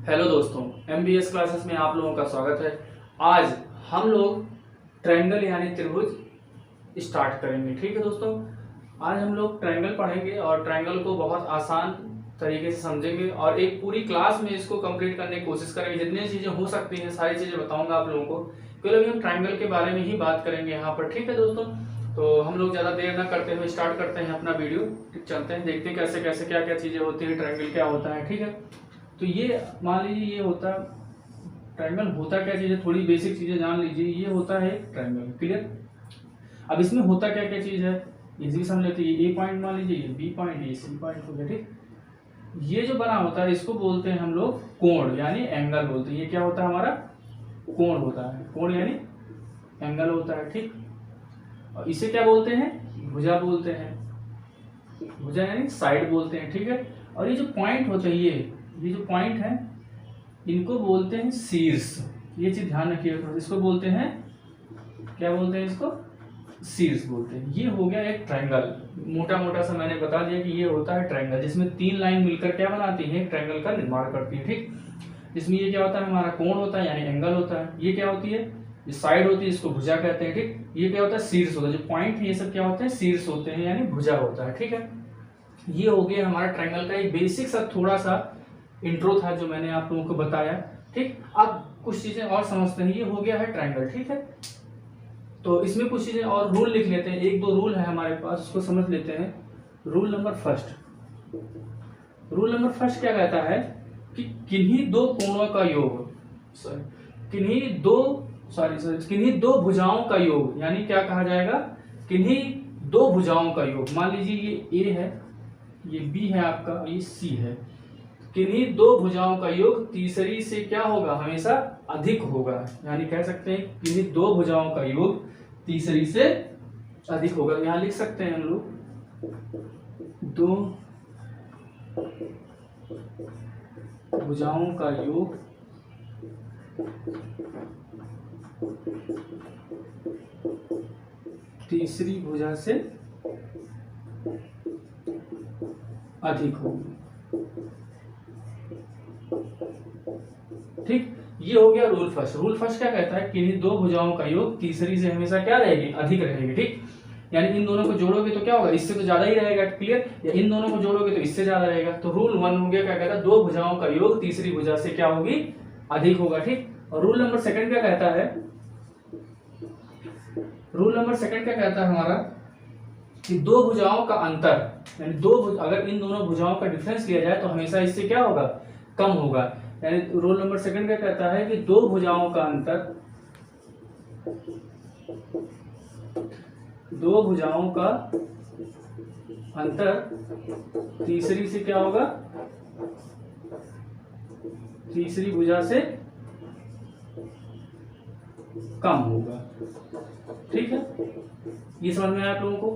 Hello दोस्तों, MBS classes में आप लोगों का स्वागत है। आज हम लोग ट्रायंगल यानी त्रिभुज स्टार्ट करेंगे। ठीक है दोस्तों, आज हम लोग ट्रायंगल पढ़ेंगे और ट्रायंगल को बहुत आसान तरीके से समझेंगे और एक पूरी क्लास में इसको कंप्लीट करने की कोशिश करेंगे। जितनी चीज़ें हो सकती हैं सारी चीज़ें बताऊंगा आप लोगों को, क्योंकि अभी हम ट्रायंगल के बारे में ही बात करेंगे यहाँ पर। ठीक है दोस्तों, तो हम लोग ज़्यादा देर ना करते हुए स्टार्ट करते हैं अपना वीडियो। चलते हैं, देखते हैं कैसे कैसे क्या क्या चीज़ें होती है, ट्रायंगल क्या होता है। ठीक है, तो ये मान लीजिए ये होता ट्रायंगल होता क्या चीज़ है, थोड़ी बेसिक चीज़ें जान लीजिए। ये होता है ट्रायंगल, क्लियर। अब इसमें होता क्या क्या चीज़ है इजी समझ लेते हैं। ये ए पॉइंट मान लीजिए, ये बी पॉइंट, ये सी पॉइंट हो गया। ठीक, ये जो बना होता है इसको बोलते हैं हम लोग कोण यानी एंगल बोलते हैं। ये क्या होता है हमारा कोण होता है, कोण यानी एंगल होता है। ठीक, और इसे क्या बोलते हैं, भुजा बोलते हैं। भुजा यानी साइड बोलते हैं। ठीक है, और ये जो पॉइंट होते हैं ये जो पॉइंट है इनको बोलते हैं शीर्ष। ये चीज ध्यान रखिएगा, इसको बोलते हैं, क्या बोलते हैं, इसको शीर्ष बोलते हैं। ये हो गया एक ट्रायंगल। मोटा मोटा सा मैंने बता दिया कि ये होता है ट्रायंगल, जिसमें तीन लाइन मिलकर क्या बनाती है, ट्रायंगल का निर्माण करती है। ठीक, जिसमें ये क्या होता है, हमारा कोण होता है यानी एंगल होता है। ये क्या होती है, ये साइड होती है, इसको भुजा कहते हैं। ठीक, ये क्या होता है, शीर्ष होता है। जो पॉइंट है ये सब क्या होते हैं, शीर्ष होते हैं यानी भुजा होता है। ठीक है, ये हो गया हमारा ट्रायंगल का एक बेसिक सा थोड़ा सा इंट्रो था जो मैंने आप लोगों को बताया। ठीक, अब कुछ चीजें और समझते हैं। ये हो गया है ट्रायंगल। ठीक है, तो इसमें कुछ चीजें और रूल लिख लेते हैं। एक दो रूल है हमारे पास, उसको समझ लेते हैं। रूल नंबर फर्स्ट, क्या कहता है कि किन्हीं दो कोणों का योग, किन्हीं दो भुजाओं का योग, यानी क्या कहा जाएगा, किन्हीं दो भुजाओं का योग। मान लीजिए ये ए है, ये बी है आपका, ये सी है। किन्हीं दो भुजाओं का योग तीसरी से क्या होगा, हमेशा अधिक होगा। यानी कह सकते हैं किन्हीं दो भुजाओं का योग तीसरी से अधिक होगा। यहां लिख सकते हैं हम लोग, दो भुजाओं का योग तीसरी भुजा से अधिक होगी। ठीक, ये हो गया रूल फर्स्ट। रूल फर्स्ट क्या कहता है, किन्हीं दो भुजाओं का योग तीसरी से हमेशा क्या रहेगी, अधिक रहेगी। ठीक, यानी इन दोनों को जोड़ोगे तो क्या होगा, इससे तो ज्यादा ही रहेगा, क्लियर। या इन दोनों को जोड़ोगे तो इससे ज्यादा रहेगा। तो रूल वन हो गया, क्या कहता है, दो भुजाओं का योग तीसरी भुजा से क्या होगी, अधिक होगा। ठीक, और रूल नंबर सेकंड क्या कहता है, रूल नंबर सेकंड क्या कहता है हमारा, कि दो भुजाओं का अंतर, यानी अगर इन दोनों भुजाओं का डिफरेंस लिया जाए तो हमेशा इससे क्या होगा, कम होगा। यानी रूल नंबर सेकंड क्या कहता है कि दो भुजाओं का अंतर, दो भुजाओं का अंतर तीसरी से क्या होगा, तीसरी भुजा से कम होगा। ठीक है, ये समझ में आया आप लोगों को।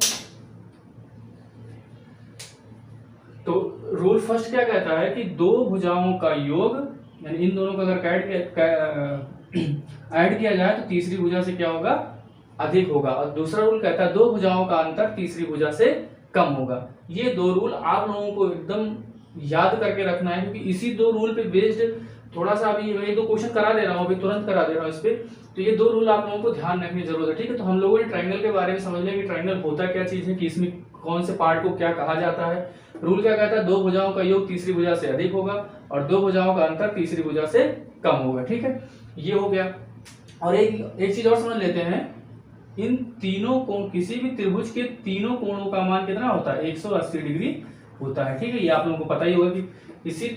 तो रूल फर्स्ट क्या कहता है कि दो भुजाओं का योग, यानी इन दोनों को अगर ऐड किया जाए तो तीसरी भुजा से क्या होगा, अधिक होगा। और दूसरा रूल कहता है दो भुजाओं का अंतर तीसरी भुजा से कम होगा। ये दो रूल आप लोगों को एकदम याद करके रखना है, क्योंकि इसी दो रूल पे बेस्ड थोड़ा सा अभी मैं दो क्वेश्चन करा दे रहा हूँ, अभी तुरंत करा दे रहा हूँ इस पे। तो ये दो रूल आप लोगों को ध्यान रखने की जरूरत है। ठीक है, तो हम लोगों ने ट्रायंगल के बारे में समझ लिया कि ट्रायंगल होता क्या चीज है, कि इसमें कौन से पार्ट को क्या कहा जाता है। रूल क्या कहता है, दो भुजाओं का योग तीसरी भुजा से अधिक होगा और दो भुजाओं का अंतर तीसरी भुजा से कम होगा। ठीक है, ये हो गया। और एक चीज और समझ लेते हैं, इन तीनों कोण, किसी भी त्रिभुज के तीनों कोणों का मान कितना होता है, 180 डिग्री होता है। ठीक है, ये आप लोगों को पता ही होगा कि किसी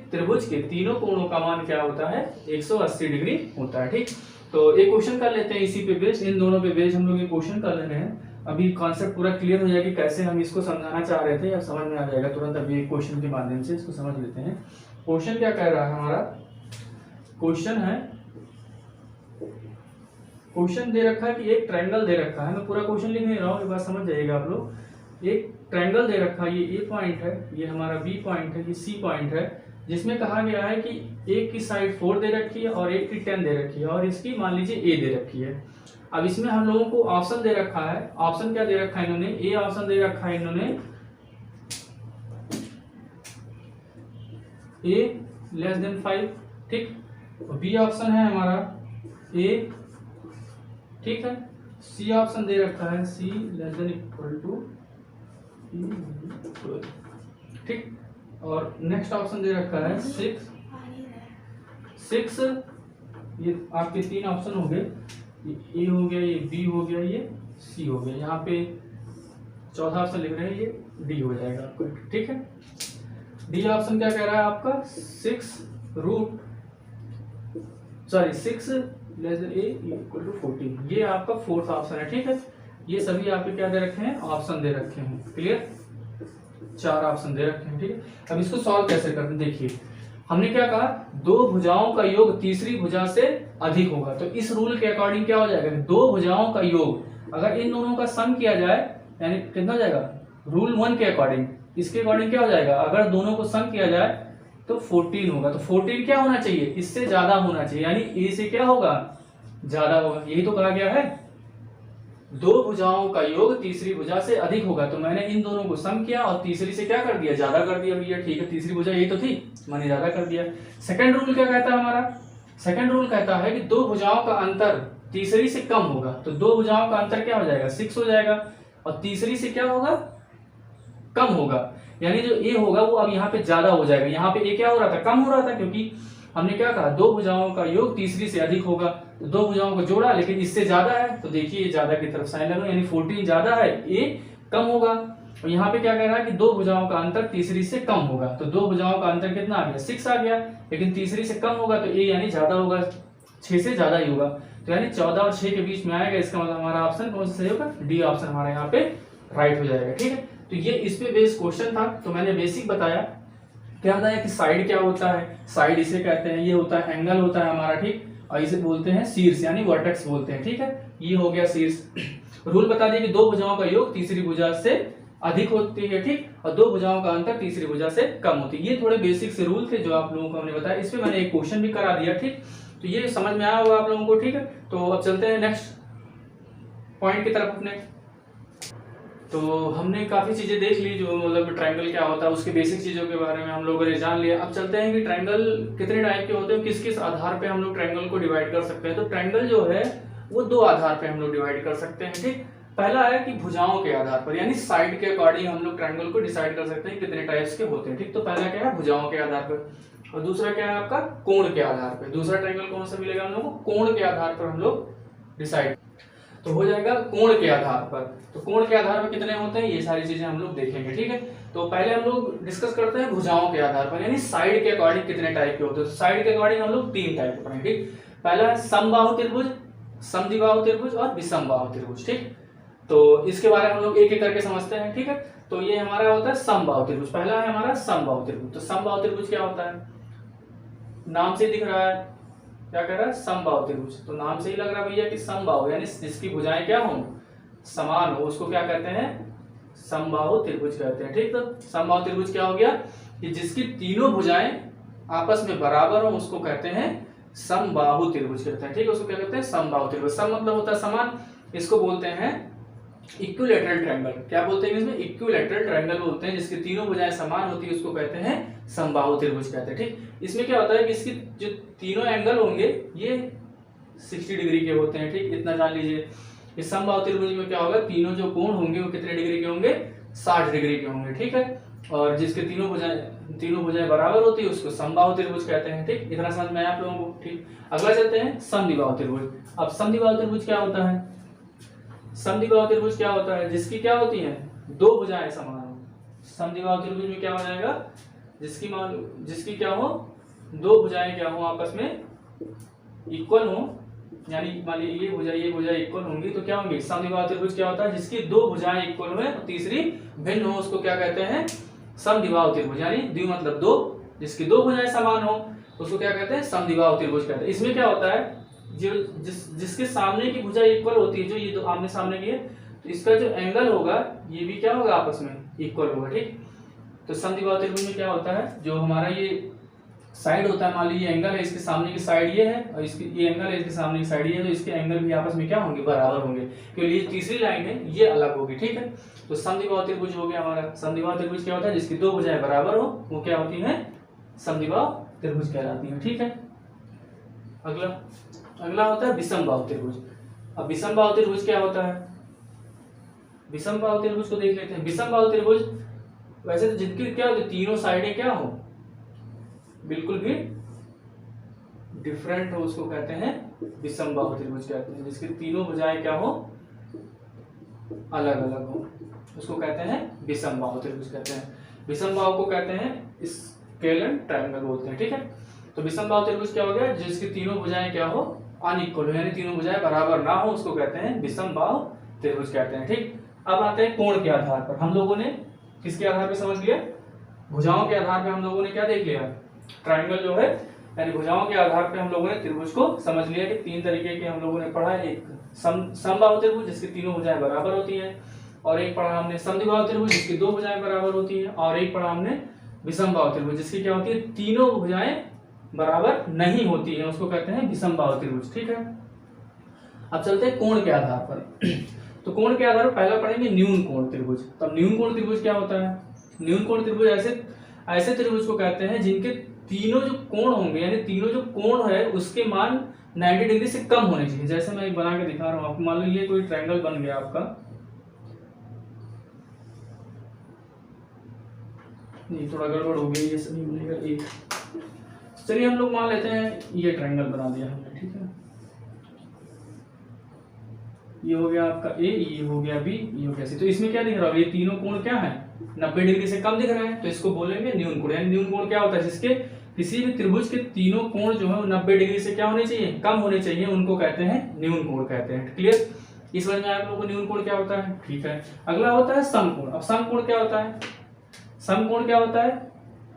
त्रिभुज के तीनों कोणों का मान क्या होता है, 180 डिग्री होता है। ठीक, तो एक क्वेश्चन कर लेते हैं इसी पे बेस्ड, इन दोनों पे बेस्ड हम लोग ये क्वेश्चन कर ले रहे हैं। अभी कॉन्सेप्ट पूरा क्लियर हो जाएगा कैसे हम इसको समझाना चाह रहे थे, या समझ में आ जाएगा तुरंत। अभी एक क्वेश्चन के माध्यम से इसको समझ लेते हैं। क्वेश्चन क्या कह रहा है हमारा, क्वेश्चन दे रखा है कि एक ट्रायंगल दे रखा है। मैं पूरा क्वेश्चन लिख नहीं रहा हूँ, एक बात समझ जाइएगा आप लोग। एक ट्रायंगल दे रखा है, ये ए पॉइंट है, ये हमारा बी पॉइंट है, ये सी पॉइंट है, जिसमें कहा गया है कि एक की साइड 4 दे रखी है और एक की 10 दे रखी है, और इसकी मान लीजिए ए दे रखी है। अब इसमें हम लोगों को ऑप्शन दे रखा है, ऑप्शन क्या दे रखा है इन्होंने, ए ऑप्शन दे रखा है इन्होंने, ए लेस देन 5, ठीक। बी ऑप्शन है हमारा ए, ठीक है। सी ऑप्शन दे रखा है सी लेस देन इक्वल टू, ठीक। और नेक्स्ट ऑप्शन दे रखा है 6, ये आपके 3 ऑप्शन हो गए, ये ए हो गया, ये बी हो गया, ये सी हो गया। यहाँ पे चौथा ऑप्शन लिख रहे हैं, ये डी हो जाएगा आपको, ठीक है। डी ऑप्शन क्या कह रहा है आपका 6 less than a equal to 14, ये आपका फोर्थ ऑप्शन है, ठीक है। ये सभी आपके क्या दे रखे हैं, ऑप्शन दे रखे हैं, क्लियर। 4 ऑप्शन दे रखे हैं, ठीक है। अब इसको सॉल्व कैसे करते हैं, देखिए हमने क्या कहा, 2 भुजाओं का योग तीसरी भुजा से अधिक होगा। तो इस रूल के अकॉर्डिंग क्या हो जाएगा, 2 भुजाओं का योग अगर इन दोनों का सम किया जाए, यानी कितना हो जाएगा, रूल 1 के अकॉर्डिंग, इसके अकॉर्डिंग क्या हो जाएगा, अगर दोनों को सम किया जाए तो 14 होगा। तो 14 क्या होना चाहिए, इससे ज्यादा होना चाहिए, यानी ए से क्या होगा, ज्यादा होगा। यही तो कहा गया है, 2 भुजाओं का योग तीसरी भुजा से अधिक होगा। तो मैंने इन दोनों को सम किया और तीसरी से क्या कर दिया, ज्यादा कर दिया भैया, ठीक है। तीसरी भुजा यही तो थी, मैंने ज्यादा कर दिया। सेकंड रूल क्या कहता है हमारा, सेकंड रूल कहता है कि 2 भुजाओं का अंतर तीसरी से कम होगा। तो 2 भुजाओं का अंतर क्या हो जाएगा, 6 हो जाएगा, और तीसरी से क्या होगा, कम होगा, यानी जो ए होगा वो अब यहाँ पे ज्यादा हो जाएगा। यहाँ पे ए क्या हो रहा था, कम हो रहा था, क्योंकि हमने क्या कहा, 2 भुजाओं का योग तीसरी से अधिक होगा। तो 2 भुजाओं को जोड़ा, लेकिन इससे ज्यादा है, तो देखिए ज्यादा की तरफ साइन लगा, यानी 14 ज्यादा है, ए कम होगा। और यहाँ पे क्या कह रहा है कि 2 भुजाओं का अंतर तीसरी से कम होगा। तो 2 भुजाओं का अंतर कितना आ गया, 6 आ गया, लेकिन तीसरी से कम होगा, तो ए यानी ज्यादा होगा, 6 से ज्यादा ही होगा। तो यानी 14 और 6 के बीच में आएगा। इसका मतलब हमारा ऑप्शन कौन सा सही होगा, डी ऑप्शन हमारा यहाँ पे राइट हो जाएगा, ठीक है। तो ये इस पे बेस्ड क्वेश्चन था। तो मैंने बेसिक बताया, क्या बताया कि साइड क्या होता है, साइड इसे कहते हैं, ये होता है एंगल होता है हमारा, ठीक। और इसे बोलते हैं शीर्ष, यानी वर्टेक्स बोलते हैं, ठीक है। ये हो गया शीर्ष। रूल बता दिया कि 2 भुजाओं का योग तीसरी भुजा से अधिक होती है, ठीक, और 2 भुजाओं का अंतर तीसरी भुजा से कम होती है। ये थोड़े बेसिक से रूल थे जो आप लोगों को हमने बताया। इस पे मैंने एक क्वेश्चन भी करा दिया, ठीक। तो ये समझ में आया होगा आप लोगों को, ठीक है। तो अब चलते हैं नेक्स्ट पॉइंट की तरफ अपने। तो हमने काफी चीजें देख ली, जो मतलब ट्रायंगल क्या होता है, उसके बेसिक चीजों के बारे में हम लोगों ने जान लिया। अब चलते हैं कि ट्रायंगल कितने टाइप के होते हैं, किस किस आधार पे हम लोग ट्रायंगल को डिवाइड कर सकते हैं। तो ट्रायंगल जो है वो 2 आधार पे हम लोग डिवाइड कर सकते हैं, ठीक। पहला है कि भुजाओं के आधार पर, यानी साइड के अकॉर्डिंग हम लोग ट्रायंगल को डिसाइड कर सकते हैं कितने टाइप्स के होते हैं, ठीक। तो पहला क्या है, भुजाओं के आधार पर, और दूसरा क्या है आपका, कोण के आधार पर। दूसरा ट्रायंगल कौन सा मिलेगा हम लोग को, कोण के आधार पर हम लोग डिसाइड, तो हो जाएगा कोण के आधार पर। तो कोण के आधार पर कितने होते हैं, ये सारी चीजें हम लोग देखेंगे, ठीक है। तो पहले हम लोग डिस्कस करते हैं भुजाओं के आधार पर, यानी साइड के अकॉर्डिंग कितने टाइप के होते हैं। साइड के अकॉर्डिंग हम लोग 3 टाइप के पढ़ेंगे, ठीक। पहला है समबाहु त्रिभुज, समद्विबाहु त्रिभुज और विषमबाहु त्रिभुज, ठीक। तो इसके बारे में हम लोग एक एक करके समझते हैं, ठीक है। तो ये हमारा होता है समबाहु त्रिभुज। पहला है हमारा समबाहु त्रिभुज। तो समबाहु त्रिभुज क्या होता है, नाम से दिख रहा है, क्या कह रहा है, समबाहु त्रिभुज। तो नाम से ही लग रहा है भैया कि समबाहु, यानी जिसकी भुजाएं क्या हो, समान हो, उसको क्या कहते हैं, समबाहु त्रिभुज कहते हैं, ठीक। तो समबाहु त्रिभुज क्या हो गया, कि जिसकी तीनों भुजाएं आपस में बराबर हो, उसको कहते हैं समबाहु त्रिभुज कहते हैं, ठीक है। उसको क्या कहते हैं, समबाहु त्रिभुज। सम मतलब होता है समान, इसको बोलते हैं इक्विलैटरल ट्रायंगल। क्या बोलते हैं इसमें, इक्विलैटरल ट्रायंगल बोलते हैं। जिसकी तीनों भुजाएं समान होती है उसको कहते हैं समबाहु त्रिभुज कहते हैं, ठीक। इसमें क्या होता है कि इसकी जो तीनों एंगल होंगे ये 60 डिग्री के होते हैं, ठीक। इतना जान लीजिए। इस समबाहु त्रिभुज में क्या होगा, तीनों जो कोण होंगे वो कितने डिग्री के होंगे, 60 डिग्री के होंगे, ठीक है। और जिसके तीनों भुजाएं बराबर होती है उसको समबाहु त्रिभुज कहते हैं, ठीक। इतना समझ में आया आप लोगों को, ठीक। अगला चलते हैं समद्विबाहु त्रिभुज। अब समद्विबाहु त्रिभुज क्या होता है, समद्विबाहु त्रिभुज क्या होता है, जिसकी क्या होती है, 2 भुजाएं समान हो। समद्विबाहु त्रिभुज में क्या हो जाएगा, जिसकी क्या हो, 2 भुजाएं क्या हो, आपस में इक्वल हो, यानी मान लीजिए ये भुजा इक्वल होंगी तो क्या होंगी, समद्विबाहु त्रिभुज क्या होता है, जिसकी 2 भुजाएं इक्वल हो और तीसरी भिन्न हो, उसको क्या कहते हैं, समद्विबाहु त्रिभुज। यानी द्वि मतलब 2, जिसकी 2 भुजाएं समान हो उसको क्या कहते हैं, समद्विबाहु त्रिभुज कहते हैं। इसमें क्या होता है, जो जिसके सामने की भुजा इक्वल होती है, जो ये 2 आमने सामने की है, तो इसका जो एंगल होगा ये भी क्या होगा, आपस में इक्वल होगा, ठीक। तो समद्विबाहु त्रिभुज में क्या होता है, जो हमारा ये साइड होता है, मान लीजिए एंगल है, इसके सामने की साइड ये है और इसकी ये एंगल है, इसके सामने की साइड ये है, तो इसके एंगल भी आपस में क्या होंगे, बराबर होंगे, क्योंकि ये तीसरी लाइन है ये अलग होगी, ठीक है। तो समद्विबाहु त्रिभुज हो गया हमारा। समद्विबाहु त्रिभुज क्या होता है, जिसकी 2 भुजाएं बराबर हो वो क्या होती है, समद्विबाहु त्रिभुज कहलाती है। ठीक है, अगला होता है विषमबाहु त्रिभुज। अब विषमबाहु त्रिभुज क्या होता है, विषमबाहु त्रिभुज को देख लेते हैं। विषमबाहु त्रिभुज वैसे तो जिनकी क्या होती है, तीनों साइडें क्या हो, बिल्कुल भी डिफरेंट हो, उसको कहते हैं विषमबाहु त्रिभुज कहते हैं। जिसकी तीनों भुजाएं क्या हो, अलग अलग हो, उसको कहते हैं विषमबाहु त्रिभुज कहते हैं। विषमबाहु को कहते हैं स्केलर ट्रायंगल बोलते हैं। ठीक है, तो विषमबाहु त्रिभुज क्या हो गया, जिसकी तीनों भुजाएं क्या हो, अनइक्वल हो, यानी तीनों भुजाएं बराबर ना हो, उसको कहते हैं विषमबाहु त्रिभुज कहते हैं। ठीक, अब आते हैं कोण के आधार पर। हम लोगों ने किसके आधार पर समझ लिया, भुजाओं के आधार पर हम लोगों ने क्या देख लिया, ट्रायंगल जो है, यानी भुजाओं के आधार पर हम लोगों ने त्रिभुज को समझ लिया कि तीन तरीके के हम लोगों ने पढ़ा। एक समबाहु त्रिभुज जिसकी तीनों भुजाएं बराबर होती हैं, और एक पढ़ा हमने समद्विबाहु त्रिभुज जिसकी दो भुजाएं बराबर होती हैं, और एक पढ़ा हमने विषमबाहु त्रिभुज जिसकी क्या होती है, तीनों भुजाएं बराबर नहीं होती है, उसको कहते हैं विषमबाहु त्रिभुज। ठीक है, अब चलते हैं कोण के आधार पर। तो कोण के आधार पर पहला पढ़ेंगे न्यून कोण त्रिभुज। तब न्यून कोण त्रिभुज क्या होता है, न्यून कोण त्रिभुज ऐसे त्रिभुज को कहते हैं जिनके तीनों जो कोण होंगे, यानी तीनों जो कोण है उसके मान 90 डिग्री से कम होने चाहिए। जैसे मैं एक बना के दिखा रहा हूं आपको, मान लो ये कोई ट्रायंगल बन गया आपका, नहीं थोड़ा गड़बड़ हो गई, ये सही बनेगा एक। चलिए हम लोग मान लेते हैं ये ट्रायंगल बना दिया हमने। ठीक है, ये हो गया आपका ए, ये हो गया बी, ये हो गया सी। तो इसमें क्या दिख रहा है, ये तीनों कोण क्या है, 90 डिग्री से कम दिख रहे हैं, तो इसको बोलेंगे न्यून कोण। यानी न्यून कोण क्या होता है, जिसके किसी भी त्रिभुज के तीनों कोण जो है 90 डिग्री से क्या होने चाहिए, कम होने चाहिए, उनको कहते हैं न्यून कोण कहते हैं। क्लियर, इस समझ में आप लोगों को न्यून कोण क्या होता है। ठीक है, अगला होता है समकोण। अब समकोण क्या होता है, समकोण क्या होता है,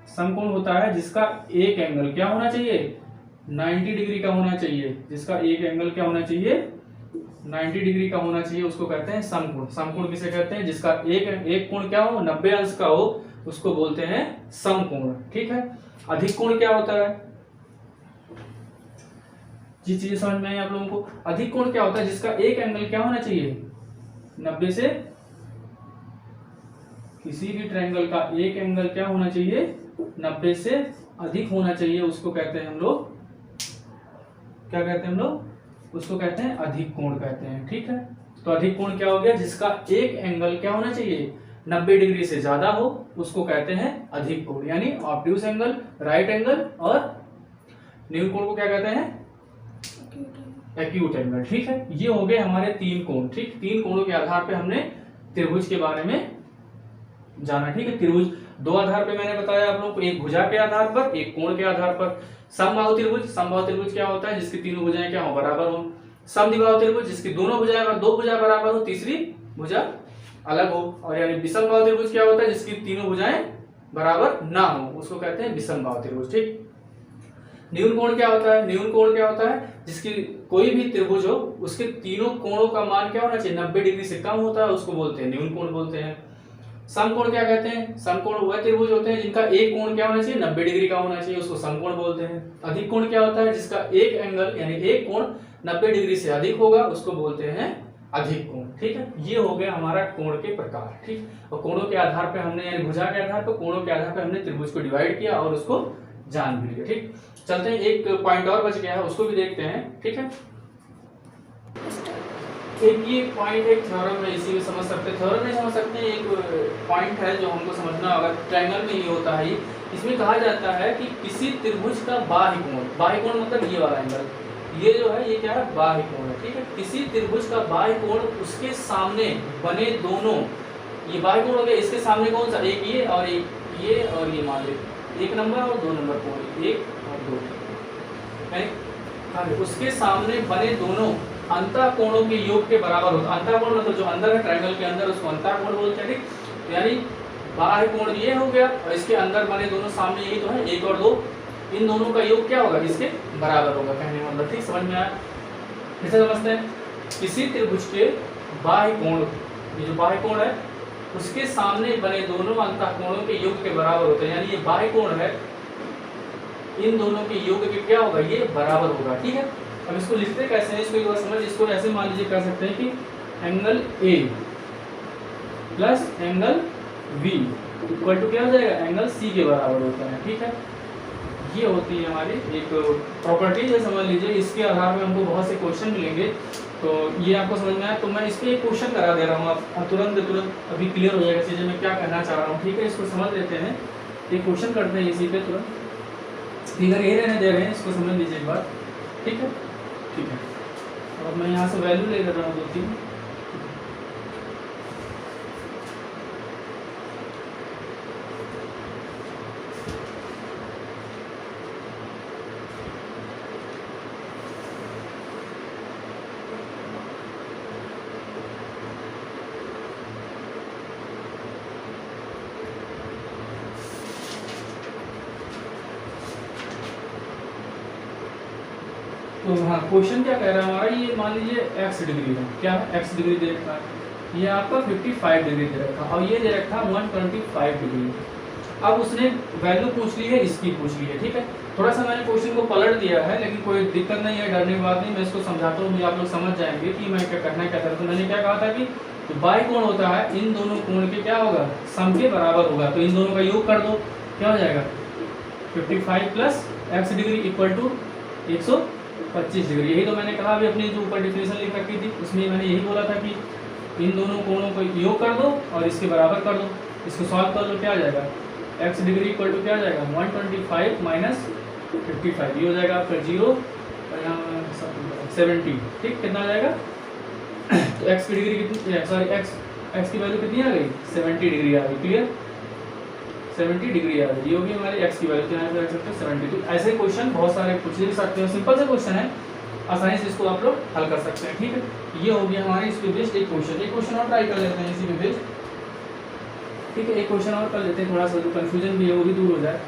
समकोण होता है जिसका एक एंगल क्या होना चाहिए, 90 डिग्री का होना चाहिए। जिसका एक एंगल क्या होना चाहिए, 90 डिग्री का होना चाहिए, उसको कहते हैं समकोण। समकोण किसे कहते हैं, जिसका एक कोण क्या हो, 90 अंश का हो, उसको बोलते हैं समकोण। ठीक है, अधिक कोण क्या होता है, जी चीजें समझ में आई आप लोगों को। अधिक कोण क्या होता है, जिसका एक एंगल क्या होना चाहिए, 90 से, किसी भी ट्रायंगल का एक एंगल क्या होना चाहिए, 90 से अधिक होना चाहिए, उसको कहते हैं हम लोग, क्या कहते हैं हम लोग, उसको कहते हैं अधिक कोण कहते हैं। ठीक है, तो अधिक कोण क्या हो गया, जिसका एक एंगल क्या होना चाहिए, 90 डिग्री से ज्यादा हो, उसको कहते हैं अधिक कोण। यानी ऑब्ट्यूज एंगल, राइट एंगल, और न्यून कोण को क्या कहते हैं, एक्यूट एंगल। ठीक है, ये हो गए हमारे तीन कोण। ठीक, तीन कोणों के आधार पे हमने त्रिभुज के बारे में जाना। ठीक है, त्रिभुज दो आधार पे मैंने बताया आप लोगों को, एक भुजा के आधार पर, एक कोण के आधार पर। समबाहु त्रिभुज, समबाहु त्रिभुज क्या होता है, जिसकी तीनों भुजाएं क्या हो, बराबर हो। समद्विबाहु त्रिभुज, जिसकी दोनों भुजाएं, दो भुजा बराबर हो, तीसरी भुजा अलग हो। और यानी विषमबाहु त्रिभुज क्या होता है, जिसकी तीनों भुजाएं बराबर ना हो, उसको कहते हैं विषमबाहु त्रिभुज। ठीक, न्यून कोण क्या होता है, न्यून कोण क्या होता है, जिसकी कोई भी त्रिभुज हो उसके तीनों कोणों का मान क्या होना चाहिए, 90 डिग्री से कम होता है, उसको बोलते हैं न्यून कोण बोलते हैं। समकोण क्या कहते हैं, समकोण वह त्रिभुज होते हैं जिनका एक कोण क्या होना चाहिए, 90 डिग्री का होना चाहिए, उसको समकोण बोलते हैं। अधिक कोण क्या होता है, जिसका एक एंगल यानी एक कोण 90 डिग्री से अधिक होगा, उसको बोलते हैं अधिक कोण। ठीक है, ये हो गया हमारा कोण के प्रकार। ठीक, और कोणों के आधार पर हमने, यानी भुजा के आधार पर, कोणों के आधार पर हमने त्रिभुज को डिवाइड किया और उसको जान भी लिया। ठीक, चलते हैं, एक पॉइंट और बच गया है, उसको भी देखते हैं। ठीक है, एक ये पॉइंट है, थ्योरम में इसी में समझ सकते हैं, थ्योरम में समझ सकते हैं। एक पॉइंट है जो हमको समझना होगा, ट्रायंगल में ये होता है, इसमें कहा जाता है कि किसी त्रिभुज का बाह्य कोण, बाह्य कोण मतलब ये वाला एंगल, ये जो है ये क्या है, बाह्य कोण है। ठीक है, किसी त्रिभुज का बाह्य कोण उसके सामने बने दोनों, ये बाह्य कोण हो गया, इसके सामने कौन सा, एक ये और एक ये और ये, मान लो 1 नंबर और 2 नंबर कोण, 1 और 2, उसके सामने बने दोनों अंतः कोणों के योग के बराबर होता है। अंतः कोण मतलब जो अंदर है ट्रायंगल के अंदर, उसको अंतः कोण बोलते हैं। ठीक, यानी बाह्य कोण ये हो गया और इसके अंदर बने दोनों सामने यही तो है, 1 और 2, इन दोनों का योग क्या होगा, इसके बराबर होगा, कहने का मतलब। ठीक, समझ में आया, फिर से समझते हैं। किसी त्रिभुज के बाह्य कोण, ये जो बाह्य कोण है उसके सामने बने दोनों अंतः कोणों के योग के बराबर होते हैं, यानी ये बाह्य कोण है, इन दोनों के योग के क्या होगा, ये बराबर होगा। ठीक है, अब इसको लिखते कैसे हैं, इसको एक बार समझ, इसको ऐसे मान लीजिए, कह सकते हैं कि angle a plus angle b equal to क्या हो जाएगा, एंगल सी के बराबर होता है। ठीक है, ये होती है हमारी एक प्रॉपर्टी है, समझ लीजिए। इसके आधार पर हमको बहुत से क्वेश्चन मिलेंगे, तो ये आपको समझ में आया तो मैं इस पर एक क्वेश्चन करा दे रहा हूँ। आप तुरंत अभी क्लियर हो जाएगा चीज़ें मैं क्या कहना चाह रहा हूँ, ठीक है। इसको समझ लेते हैं, एक क्वेश्चन करते हैं इसी पे तुरंत। फिगर ए रहने दे रहे हैं, इसको समझ लीजिए एक बार, ठीक है। ठीक है, और मैं यहाँ से वैल्यू ले रहा हूँ 2-3। तो हाँ, क्वेश्चन क्या कह रहा है हमारा, ये मान लीजिए x डिग्री है, क्या x डिग्री दे रखा है, ये आपका 55 डिग्री दे रखा है, और ये दे रखा है 125 डिग्री। अब उसने वैल्यू पूछ ली है, इसकी पूछ ली है, ठीक है। थोड़ा सा मैंने क्वेश्चन को पलट दिया है, लेकिन कोई दिक्कत नहीं है, डरने की बात नहीं। मैं इसको समझाता हूँ, आप लोग समझ जाएंगे कि मैं क्या करना है क्या करता हूँ। मैंने क्या कहा था कि तो बाई कोण होता है, इन दोनों कोण के क्या होगा, सम के बराबर होगा। तो इन दोनों का योग कर दो, क्या हो जाएगा 55 plus x degree equal to 125 degree. यही तो मैंने कहा अभी अपनी जो ऊपर डिफिनेशन लिख रखी थी, उसमें मैंने यही बोला था कि इन दोनों कोणों को योग कर दो और इसके बराबर कर दो। इसको सॉल्व कर लो, क्या आ जाएगा x डिग्री इक्वल टू क्या आ जाएगा 125 माइनस 55, ये हो जाएगा आपका 0 और यहाँ 70, ठीक। कितना आ जाएगा तो x की डिग्री कितनी, सॉरी x की वैल्यू कितनी आ गई 70 डिग्री आ गई, क्लियर 70 डिग्री आ गई। ये होगी हमारी x की वैल्यू, यहाँ पे रख सकते हैं 70। तो ऐसे क्वेश्चन बहुत सारे पूछ भी सकते हो, सिंपल से क्वेश्चन है, आसानी से इसको आप लोग हल कर सकते हैं, ठीक है। ये हो गया हमारे इस पे बेस्ड एक क्वेश्चन। एक क्वेश्चन और ट्राई कर लेते हैं इसी पे बेस्ड, ठीक है। एक क्वेश्चन और कर लेते हैं, थोड़ा सा जो कंफ्यूजन भी है वो भी दूर हो जाए।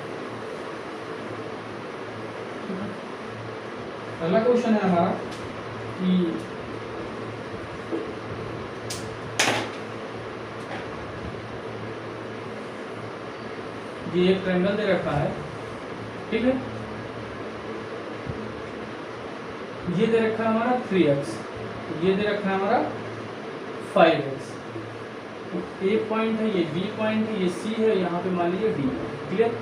अगला क्वेश्चन है हमारा कि ये एक ट्रायंगल दे रखा है, ठीक है। ये दे रखा है हमारा 3x, ये दे रखा है हमारा 5x। तो A पॉइंट है, ये B पॉइंट है, ये C है, यहाँ पे मान लीजिए D, क्लियर।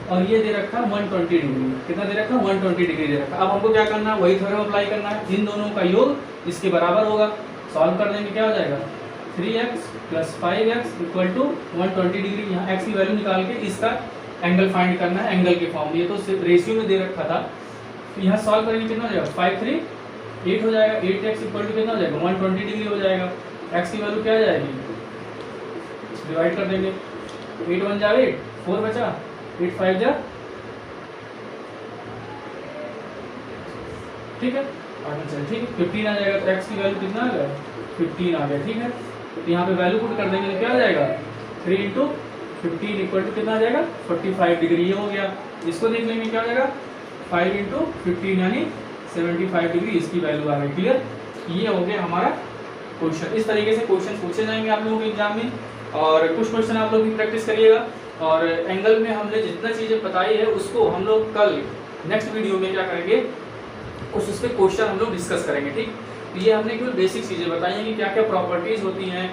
और ये दे रखा है 120 डिग्री। कितना दे रखा है 120 डिग्री दे रखा है। अब हमको क्या करना है, वही थ्योरम अप्लाई करना है, इन दोनों का योग इसके बराबर होगा। सॉल्व कर देंगे, क्या हो जाएगा 3x plus 5x equal to 120 degree. यहाँ x की वैल्यू निकाल के इसका एंगल फाइंड करना है, एंगल के फॉर्म में। ये तो सिर्फ रेशियो में दे रखा था, तो यहाँ सॉल्व करेंगे कितना हो जाएगा 5 3 8 हो जाएगा। 8x इक्वल टू कितना हो जाएगा 120 डिग्री हो जाएगा। x की वैल्यू क्या आ जाएगी, डिवाइड कर देंगे, 8 1 जा 8, 4 बचा, 8 5 जा, ठीक है। आगे चल, ठीक है 15 आ जाएगा। तो x की वैल्यू कितना आ गया 15 आ गया, ठीक है। तो यहाँ पे वैल्यू पुट कर देंगे तो क्या आ जाएगा 3 इंटू 15 इक्वल टू कितना आ जाएगा 45 डिग्री। ये हो गया। इसको देख लेंगे क्या हो जाएगा 5 इंटू 15 यानी 75 डिग्री इसकी वैल्यू आ गई, क्लियर। ये हो गया हमारा क्वेश्चन। इस तरीके से क्वेश्चन पूछे जाएंगे आप लोगों के एग्जाम में, और कुछ क्वेश्चन आप लोग भी प्रैक्टिस करिएगा। और एंगल में हमने जितना चीज़ें बताई है उसको हम लोग कल नेक्स्ट वीडियो में क्या करेंगे, उस पर क्वेश्चन हम लोग डिस्कस करेंगे, ठीक। तो ये हमने केवल बेसिक चीज़ें बताई हैं कि क्या क्या प्रॉपर्टीज़ होती हैं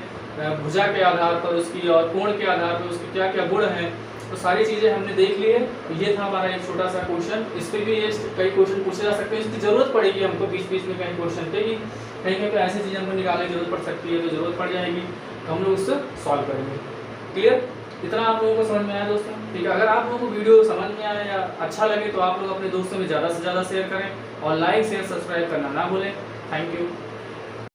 भुजा के आधार पर उसकी, और कोण के आधार पर उसकी क्या क्या गुण हैं। तो सारी चीज़ें हमने देख ली है। ये था हमारा एक छोटा सा क्वेश्चन। इस पर भी ये कई क्वेश्चन पूछे जा सकते हैं, इसकी ज़रूरत पड़ेगी हमको बीच बीच में कहीं क्वेश्चन पे, कहीं कहीं पे ऐसी चीज़ें हमको निकालने की जरूरत पड़ सकती है, तो ज़रूरत पड़ जाएगी तो हम लोग उससे सॉल्व करेंगे, क्लियर। इतना आप लोगों को समझ में आया दोस्तों, ठीक है। अगर आप लोगों को वीडियो समझ में आया या अच्छा लगे तो आप लोग अपने दोस्तों में ज़्यादा से ज़्यादा शेयर करें, और लाइक शेयर सब्सक्राइब करना ना भूलें। Thank you.